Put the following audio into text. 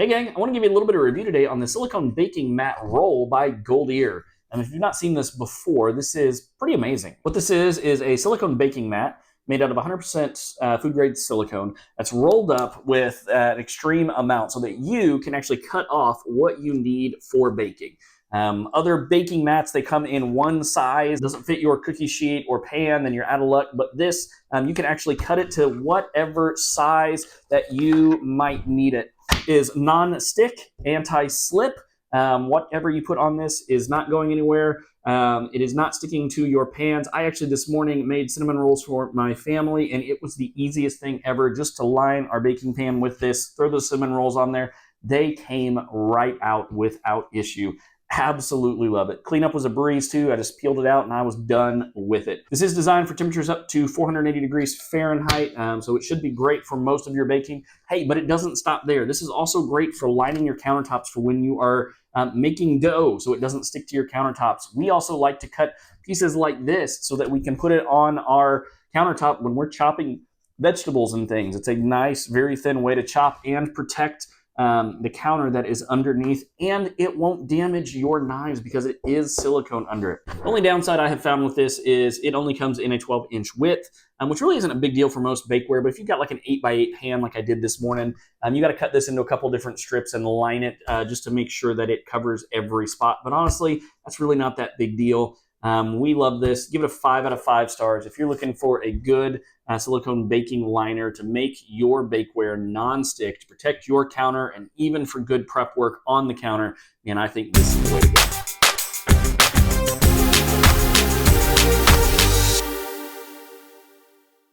Hey gang, I want to give you a little bit of review today on the silicone baking mat roll by Goldeer. And if you've not seen this before, this is pretty amazing. What this is a silicone baking mat made out of 100% food grade silicone that's rolled up with an extreme amount so that you can actually cut off what you need for baking. Other baking mats, they come in one size, doesn't fit your cookie sheet or pan, then you're out of luck. But this, you can actually cut it to whatever size that you might need it. Is non-stick, anti-slip. Whatever you put on this is not going anywhere. It is not sticking to your pans. I actually this morning made cinnamon rolls for my family, and it was the easiest thing ever just to line our baking pan with this, throw the cinnamon rolls on there. They came right out without issue. Absolutely love it. Cleanup was a breeze too. I just peeled it out and I was done with it. This is designed for temperatures up to 480 degrees Fahrenheit, so it should be great for most of your baking. Hey, but it doesn't stop there. This is also great for lining your countertops for when you are making dough so it doesn't stick to your countertops. We also like to cut pieces like this so that we can put it on our countertop when we're chopping vegetables and things. It's a nice, very thin way to chop and protect the counter that is underneath, and it won't damage your knives because it is silicone under it. The only downside I have found with this is it only comes in a 12-inch width, which really isn't a big deal for most bakeware, but if you've got like an 8x8 pan like I did this morning, you got to cut this into a couple different strips and line it just to make sure that it covers every spot. But honestly, that's really not that big deal. We love this. Give it a 5 out of 5 stars. If you're looking for a good silicone baking liner to make your bakeware non-stick, to protect your counter, and even for good prep work on the counter, man, I think this is the way to go.